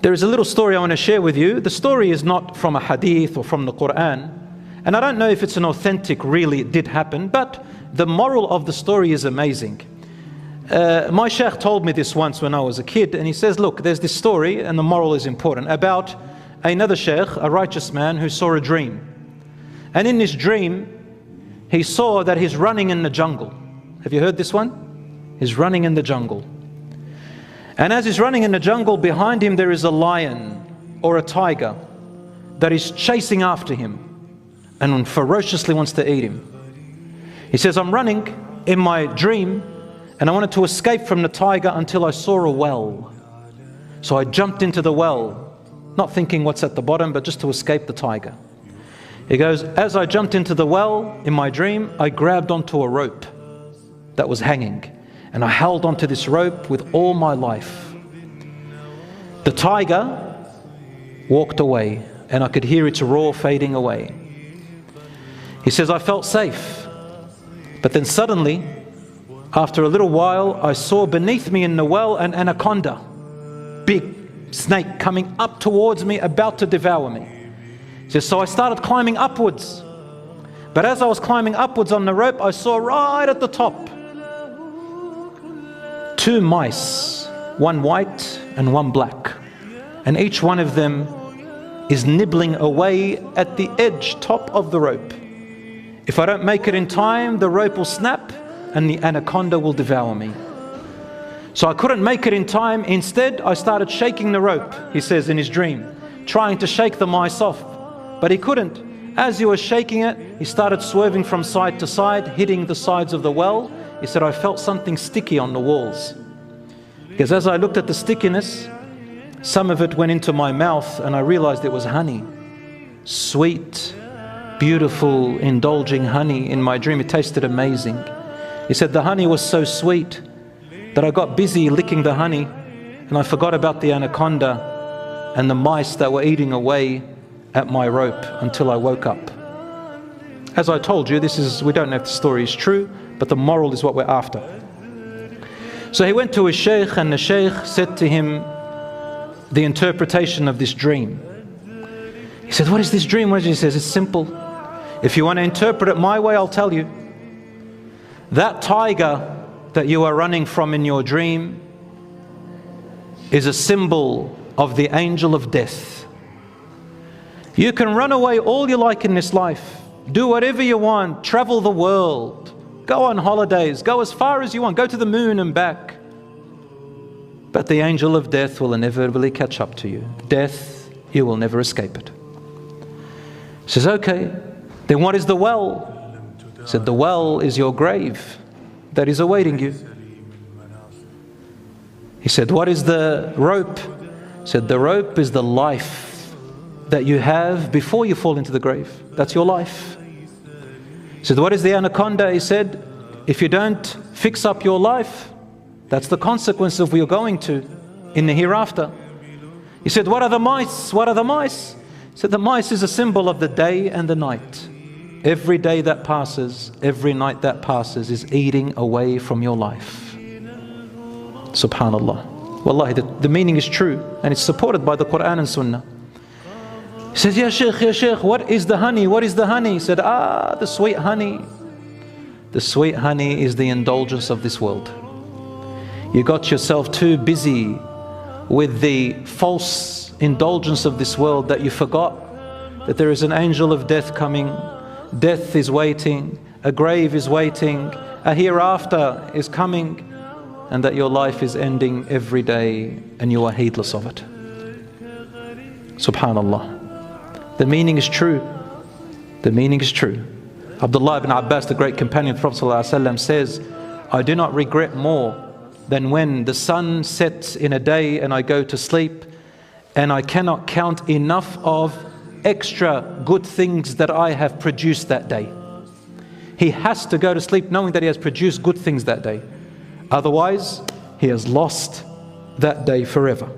There is a little story I want to share with you. The story is not from a hadith or from the Quran, and I don't know if it's an authentic, really it did happen, but the moral of the story is amazing. My sheikh told me this once when I was a kid, and he says, look, there's this story, and the moral is important, about another sheikh, a righteous man, who saw a dream. And in this dream, he saw that he's running in the jungle. Have you heard this one? He's running in the jungle. And as he's running in the jungle, behind him there is a lion or a tiger that is chasing after him and ferociously wants to eat him. He says, I'm running in my dream and I wanted to escape from the tiger until I saw a well. So I jumped into the well, not thinking what's at the bottom, but just to escape the tiger. He goes, as I jumped into the well in my dream, I grabbed onto a rope that was hanging. And I held onto this rope with all my life. The tiger walked away and I could hear its roar fading away. He says, I felt safe. But then suddenly, after a little while, I saw beneath me in the well an anaconda, big snake coming up towards me, about to devour me. He says, so I started climbing upwards. But as I was climbing upwards on the rope, I saw right at the top two mice, one white and one black, and each one of them is nibbling away at the edge top of the rope. If I don't make it in time, the rope will snap and the anaconda will devour me. So I couldn't make it in time. Instead, I started shaking the rope, he says in his dream, trying to shake the mice off, but he couldn't. As he was shaking it, he started swerving from side to side, hitting the sides of the well. He said, I felt something sticky on the walls. Because as I looked at the stickiness, some of it went into my mouth and I realized it was honey. Sweet, beautiful, indulging honey. In my dream, it tasted amazing. He said, the honey was so sweet that I got busy licking the honey and I forgot about the anaconda and the mice that were eating away at my rope until I woke up. As I told you, we don't know if the story is true, but the moral is what we're after. So he went to his sheikh, and the sheikh said to him the interpretation of this dream. He said, what is this dream? He says, it's simple. If you want to interpret it my way, I'll tell you. That tiger that you are running from in your dream is a symbol of the angel of death. You can run away all you like in this life, do whatever you want, travel the world, go on holidays, go as far as you want, go to the moon and back. But the angel of death will inevitably catch up to you. Death, you will never escape it. He says, okay, then what is the well? He said, the well is your grave that is awaiting you. He said, what is the rope? He said, the rope is the life that you have before you fall into the grave. That's your life. He said, what is the anaconda? He said, if you don't fix up your life, that's the consequence of what you're going to in the hereafter. He said, what are the mice? What are the mice? He said, the mice is a symbol of the day and the night. Every day that passes, every night that passes is eating away from your life. Subhanallah. Wallahi, the meaning is true and it's supported by the Quran and Sunnah. He says, Ya Shaykh, what is the honey? What is the honey? He said, the sweet honey. The sweet honey is the indulgence of this world. You got yourself too busy with the false indulgence of this world that you forgot that there is an angel of death coming. Death is waiting, a grave is waiting, a hereafter is coming, and that your life is ending every day and you are heedless of it. Subhanallah. The meaning is true. The meaning is true. Abdullah ibn Abbas, the great companion of the Prophet ﷺ, says, I do not regret more than when the sun sets in a day and I go to sleep and I cannot count enough of extra good things that I have produced that day. He has to go to sleep knowing that he has produced good things that day. Otherwise, he has lost that day forever.